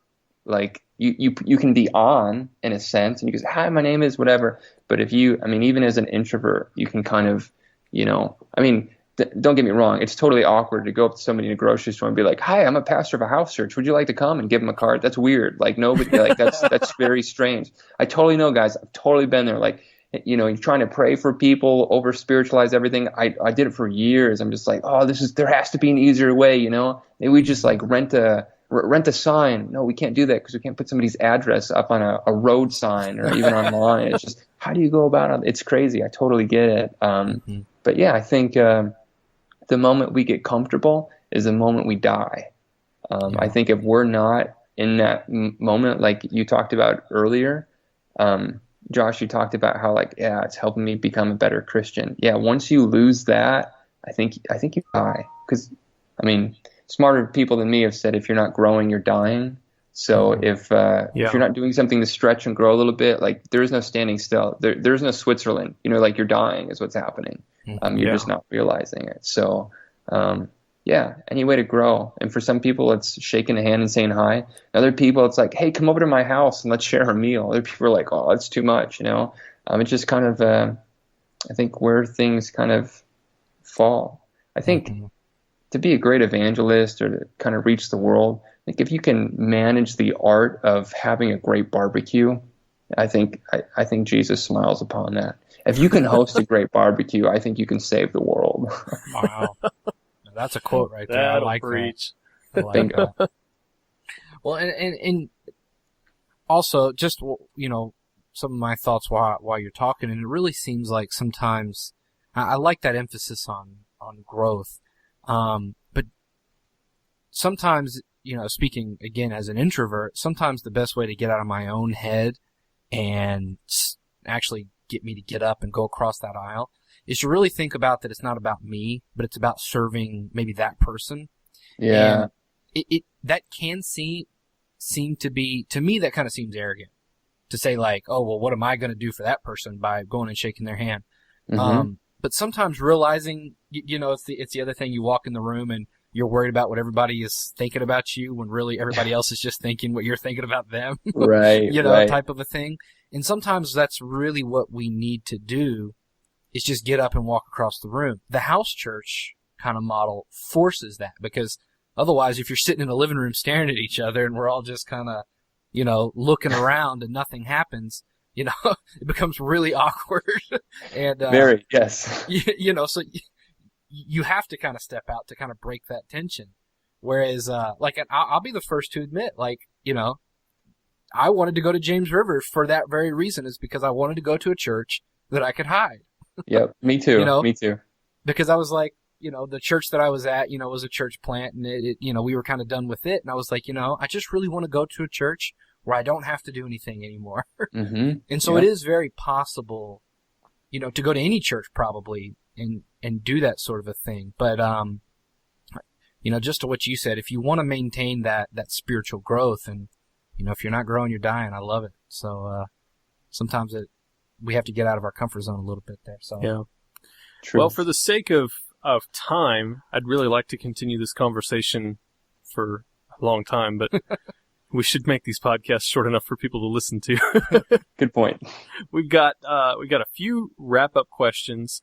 you can be on in a sense, and you can say, "Hi, my name is whatever." But if you, even as an introvert, you can kind of, don't get me wrong, it's totally awkward to go up to somebody in a grocery store and be like, "Hi, I'm a pastor of a house church. Would you like to come?" and give them a card. That's weird. Like, nobody, like, that's very strange. I totally know, guys. I've totally been there. Like, you're trying to pray for people, over spiritualize everything. I did it for years. I'm just like, there has to be an easier way, Maybe we just like rent a sign. No, we can't do that, because we can't put somebody's address up on a road sign or even online. It's just, how do you go about it? It's crazy. I totally get it. But yeah, I think the moment we get comfortable is the moment we die. I think if we're not in that moment, like you talked about earlier, Josh, you talked about how it's helping me become a better Christian. Yeah, once you lose that, I think you die. Because, smarter people than me have said, if you're not growing, you're dying. So if you're not doing something to stretch and grow a little bit, like there is no standing still. There's no Switzerland. Like you're dying is what's happening. You're just not realizing it. So any way to grow. And for some people, it's shaking a hand and saying hi. Other people, it's like, hey, come over to my house and let's share a meal. Other people are like, oh, that's too much. It's just kind of I think where things kind of fall. I think to be a great evangelist or to kind of reach the world, like if you can manage the art of having a great barbecue, I think Jesus smiles upon that. If you can host a great barbecue, I think you can save the world. Wow. That's a quote right there. That'll I like preach. that. I like that. Well, and also just, some of my thoughts while you're talking, and it really seems like sometimes I like that emphasis on growth. But sometimes, speaking again as an introvert, sometimes the best way to get out of my own head and actually get me to get up and go across that aisle is to really think about that it's not about me, but it's about serving maybe that person. Yeah. And it that can seem to be, to me, that kind of seems arrogant to say like, oh, well, what am I going to do for that person by going and shaking their hand? But sometimes realizing, it's the other thing. You walk in the room and you're worried about what everybody is thinking about you when really everybody else is just thinking what you're thinking about them. Right. Right. Type of a thing. And sometimes that's really what we need to do is just get up and walk across the room. The house church kind of model forces that, because otherwise if you're sitting in a living room staring at each other and we're all just kind of, looking around and nothing happens, it becomes really awkward. And very, yes. So you have to kind of step out to kind of break that tension. Whereas, I'll be the first to admit, I wanted to go to James River for that very reason, is because I wanted to go to a church that I could hide. Yep, me too. Me too. Because I was like, the church that I was at, was a church plant, and it we were kind of done with it. And I was like, I just really want to go to a church where I don't have to do anything anymore. And so it is very possible, to go to any church probably and do that sort of a thing. But, just to what you said, if you want to maintain that spiritual growth, and, if you're not growing, you're dying. I love it. So, sometimes we have to get out of our comfort zone a little bit there. So, yeah. True. Well, for the sake of time, I'd really like to continue this conversation for a long time, but we should make these podcasts short enough for people to listen to. Good point. We've got a few wrap-up questions,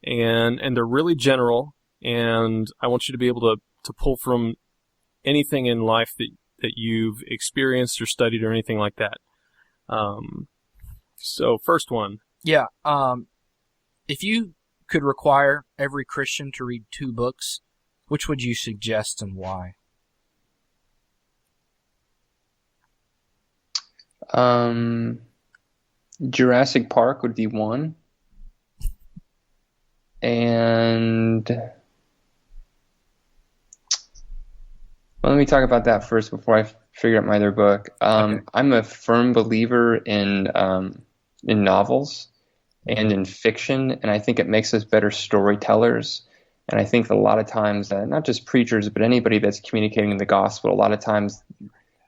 and they're really general, and I want you to be able to pull from anything in life that you've experienced or studied or anything like that. So first one. Yeah. If you could require every Christian to read 2 books, which would you suggest and why? Jurassic Park would be one. And let me talk about that first before I figure out my other book. Okay. I'm a firm believer in novels and in fiction, and I think it makes us better storytellers. And I think a lot of times, not just preachers, but anybody that's communicating the gospel, a lot of times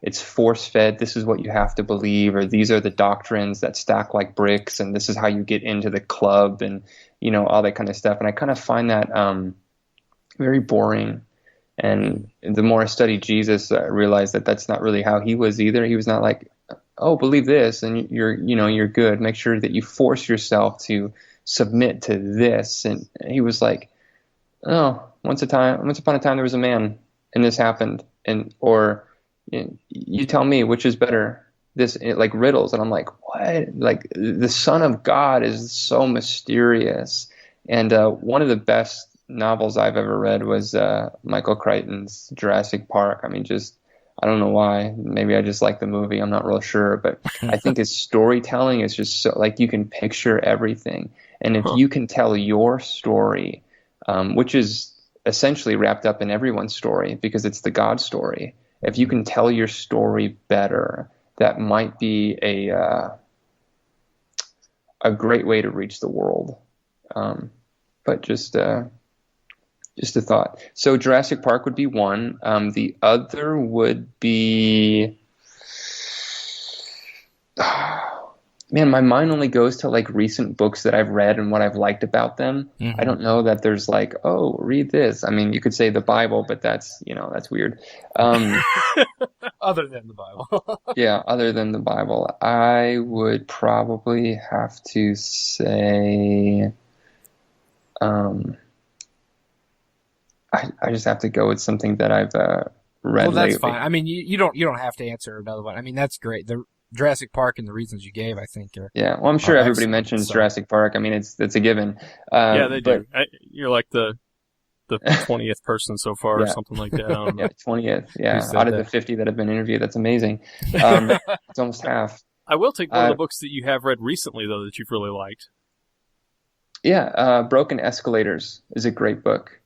it's force-fed. This is what you have to believe, or these are the doctrines that stack like bricks, and this is how you get into the club, and all that kind of stuff. And I kind of find that very boring. And the more I study Jesus, I realized that that's not really how he was either. He was not like, oh, believe this and you're good. Make sure that you force yourself to submit to this. And he was like, oh, once upon a time there was a man and this happened. Or you tell me which is better, this, like riddles. And I'm like, what? Like the Son of God is so mysterious. And one of the best novels I've ever read was Michael Crichton's Jurassic Park. I mean, I don't know why. Maybe I just like the movie. I'm not real sure. But I think his storytelling is just so, like, you can picture everything. And if you can tell your story, which is essentially wrapped up in everyone's story because it's the God story, if you can tell your story better, that might be a great way to reach the world. But just a thought. So Jurassic Park would be one. The other would be Man, my mind only goes to like recent books that I've read and what I've liked about them. Mm-hmm. I don't know that there's like, oh, read this. I mean, you could say the Bible, but that's weird. Other than the Bible. Yeah, other than the Bible, I would probably have to say, I just have to go with something that I've read Well, that's lately. fine. I mean, you don't have to answer another one. I mean, that's great. The Jurassic Park and the reasons you gave, I think, are Yeah, well, I'm sure everybody excellent, mentions so. Jurassic Park. I mean, it's a given. Yeah, they but, do. You're like the 20th person so far, or Yeah. something like that. I don't know. Yeah, 20th. Who Yeah, said out of that? the 50 that have been interviewed, that's amazing. It's almost half. I will take one of the books that you have read recently, though, that you've really liked. Yeah, Broken Escalators is a great book.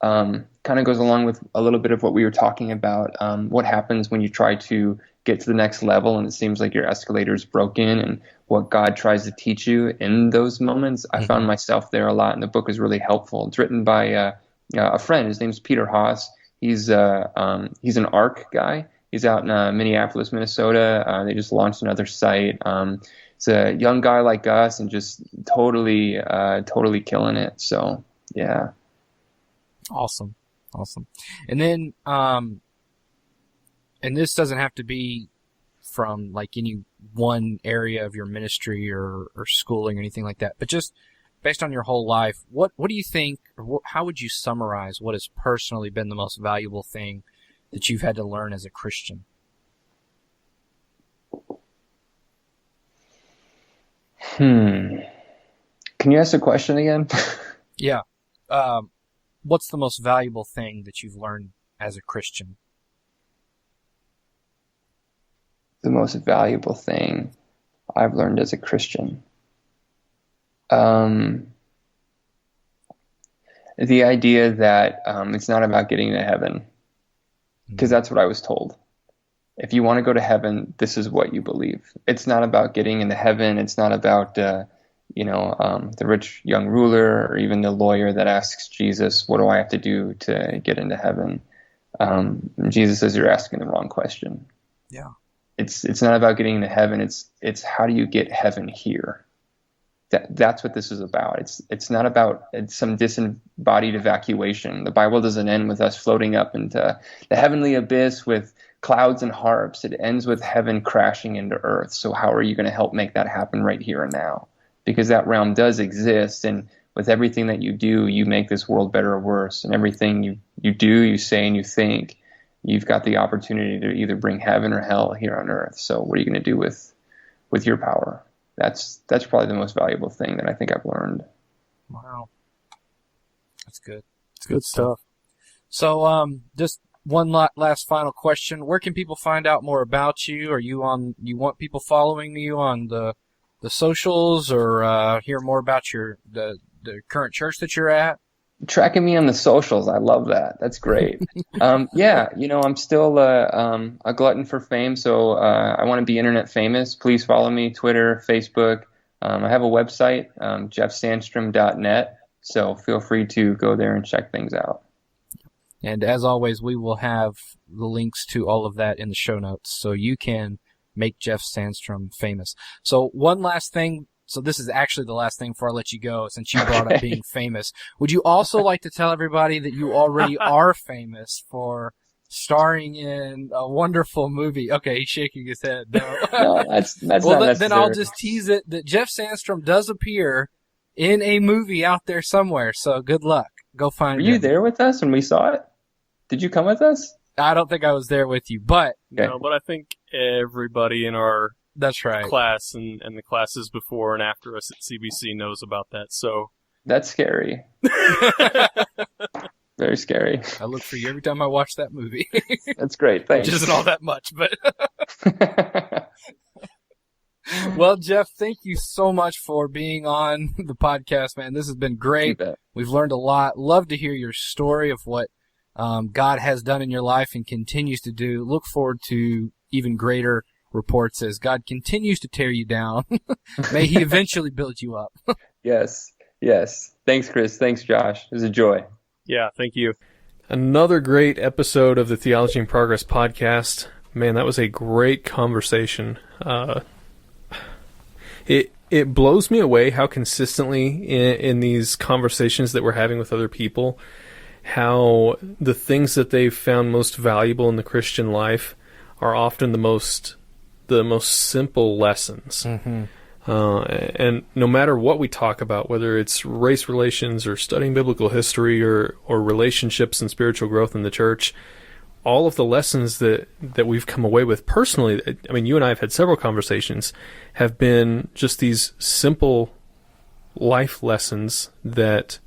Kind of goes along with a little bit of what we were talking about. What happens when you try to get to the next level and it seems like your escalator is broken, and what God tries to teach you in those moments. I found myself there a lot, and the book is really helpful. It's written by a friend. His name's Peter Haas. He's an ARC guy. He's out in Minneapolis, Minnesota. They just launched another site. It's a young guy like us and just totally killing it. So, yeah. Awesome. And then, and this doesn't have to be from like any one area of your ministry or schooling or anything like that, but just based on your whole life, what do you think, or how would you summarize what has personally been the most valuable thing that you've had to learn as a Christian? Can you ask the question again? Yeah. What's the most valuable thing that you've learned as a Christian? The most valuable thing I've learned as a Christian. The idea that it's not about getting to heaven, because that's what I was told. If you want to go to heaven, this is what you believe. It's not about getting into heaven. It's not about the rich young ruler or even the lawyer that asks Jesus, what do I have to do to get into heaven? Jesus says, you're asking the wrong question. Yeah. It's not about getting into heaven. It's how do you get heaven here? That's what this is about. It's not about some disembodied evacuation. The Bible doesn't end with us floating up into the heavenly abyss with clouds and harps. It ends with heaven crashing into earth. So how are you going to help make that happen right here and now? Because that realm does exist, and with everything that you do, you make this world better or worse. And everything you do, you say, and you think, you've got the opportunity to either bring heaven or hell here on earth. So what are you going to do with your power? That's probably the most valuable thing that I think I've learned. Wow. That's good. It's good stuff. So, just one last final question. Where can people find out more about you? You want people following you on the socials, or hear more about the current church that you're at? Tracking me on the socials, I love that. That's great. Yeah, I'm still a glutton for fame, so I want to be internet famous. Please follow me, Twitter, Facebook. I have a website, jeffsandstrom.net, so feel free to go there and check things out. And as always, we will have the links to all of that in the show notes, so you can make Jeff Sandstrom famous. So one last thing. So this is actually the last thing before I let you go, since you brought up being famous. Would you also like to tell everybody that you already are famous for starring in a wonderful movie? Okay, he's shaking his head. No, that's well, not necessary. then I'll just tease it that Jeff Sandstrom does appear in a movie out there somewhere. So good luck. Go find Were him. you there with us when we saw it? Did you come with us? I don't think I was there with you, but Okay. No, but I think everybody in our that's right. class and the classes before and after us at CBC knows about that. So That's scary. Very scary. I look for you every time I watch that movie. That's great. Thanks. Which isn't all that much, but well, Jeff, thank you so much for being on the podcast, man. This has been great. You bet. We've learned a lot. Love to hear your story of what God has done in your life and continues to do. Look forward to even greater reports as God continues to tear you down. May He eventually build you up. Yes. Thanks, Chris. Thanks, Josh. It was a joy. yeah, thank you. Another great episode of the Theology in Progress podcast. Man, that was a great conversation. It blows me away how consistently in these conversations that we're having with other people, how the things that they've found most valuable in the Christian life are often the most simple lessons. Mm-hmm. And no matter what we talk about, whether it's race relations or studying biblical history or relationships and spiritual growth in the church, all of the lessons that we've come away with personally, I mean, you and I have had several conversations, have been just these simple life lessons that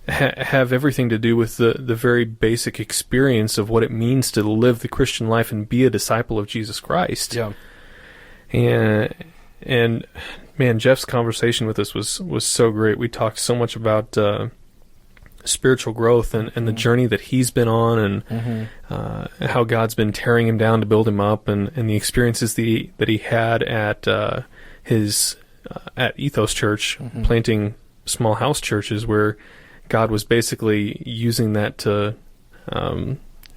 have everything to do with the very basic experience of what it means to live the Christian life and be a disciple of Jesus Christ. Yeah. And man, Jeff's conversation with us was so great. We talked so much about spiritual growth and the journey that he's been on, and how God's been tearing him down to build him up, and the experiences that he had at his at Ethos Church, planting small house churches where God was basically using that to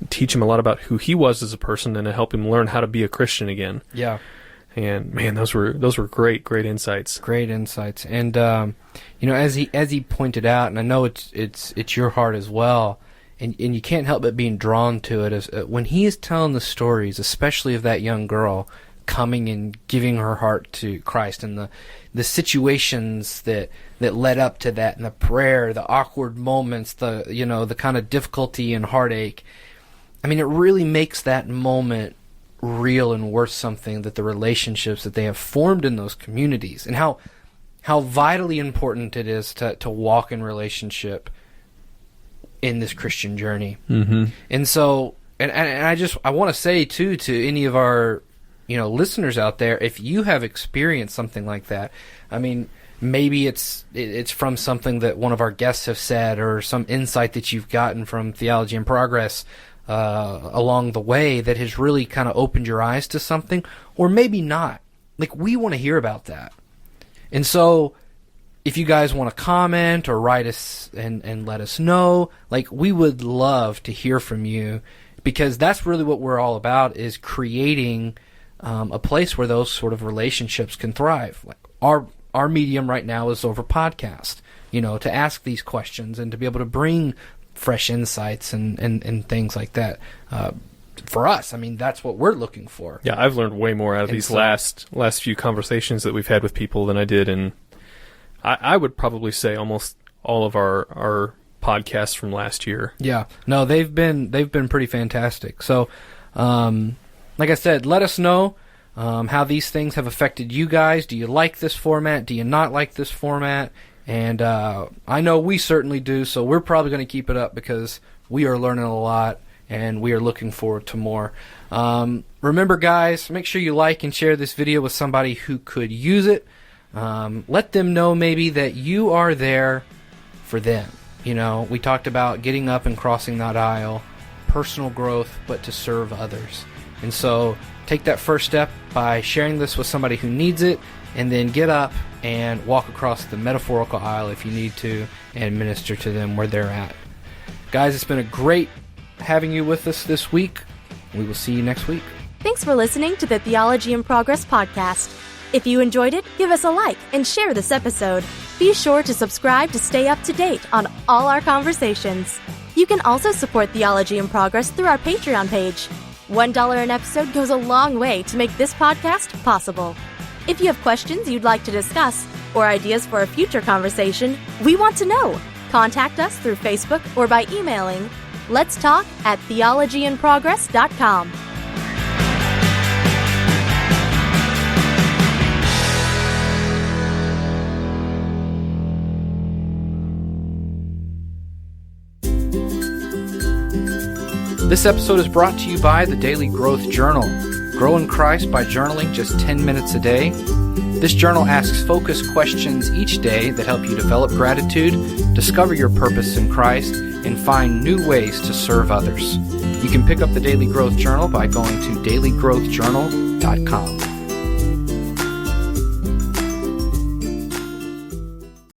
teach him a lot about who he was as a person and to help him learn how to be a Christian again. Yeah. And man, those were great insights. Great insights. And as he pointed out, and I know it's your heart as well, and you can't help but being drawn to it, is when he is telling the stories, especially of that young girl coming and giving her heart to Christ, and the situations that led up to that, and the prayer, the awkward moments, the kind of difficulty and heartache. I mean, it really makes that moment real and worth something, that the relationships that they have formed in those communities, and how vitally important it is to walk in relationship in this Christian journey. Mm-hmm. And so, and I want to say too, to any of our listeners out there, if you have experienced something like that, I mean, maybe it's from something that one of our guests have said, or some insight that you've gotten from Theology in Progress along the way that has really kind of opened your eyes to something, or maybe not. Like, we want to hear about that. And so if you guys want to comment or write us and let us know, like, we would love to hear from you, because that's really what we're all about, is creating a place where those sort of relationships can thrive. Like, our medium right now is over podcast, to ask these questions and to be able to bring fresh insights and things like that. For us, I mean, that's what we're looking for. Yeah, I've learned way more out of these last few conversations that we've had with people than I did in, I would probably say, almost all of our podcasts from last year. Yeah, no, they've been pretty fantastic. So, like I said, let us know how these things have affected you guys. Do you like this format? Do you not like this format? And I know we certainly do, so we're probably going to keep it up, because we are learning a lot, and we are looking forward to more. Remember, guys, make sure you like and share this video with somebody who could use it. Let them know maybe that you are there for them. We talked about getting up and crossing that aisle, personal growth, but to serve others. And so take that first step by sharing this with somebody who needs it, and then get up and walk across the metaphorical aisle if you need to, and minister to them where they're at. Guys, it's been a great having you with us this week. We will see you next week. Thanks for listening to the Theology in Progress podcast. If you enjoyed it, give us a like and share this episode. Be sure to subscribe to stay up to date on all our conversations. You can also support Theology in Progress through our Patreon page. $1 an episode goes a long way to make this podcast possible. If you have questions you'd like to discuss, or ideas for a future conversation, we want to know. Contact us through Facebook or by emailing letstalk@theologyinprogress.com. This episode is brought to you by the Daily Growth Journal. Grow in Christ by journaling just 10 minutes a day. This journal asks focused questions each day that help you develop gratitude, discover your purpose in Christ, and find new ways to serve others. You can pick up the Daily Growth Journal by going to dailygrowthjournal.com.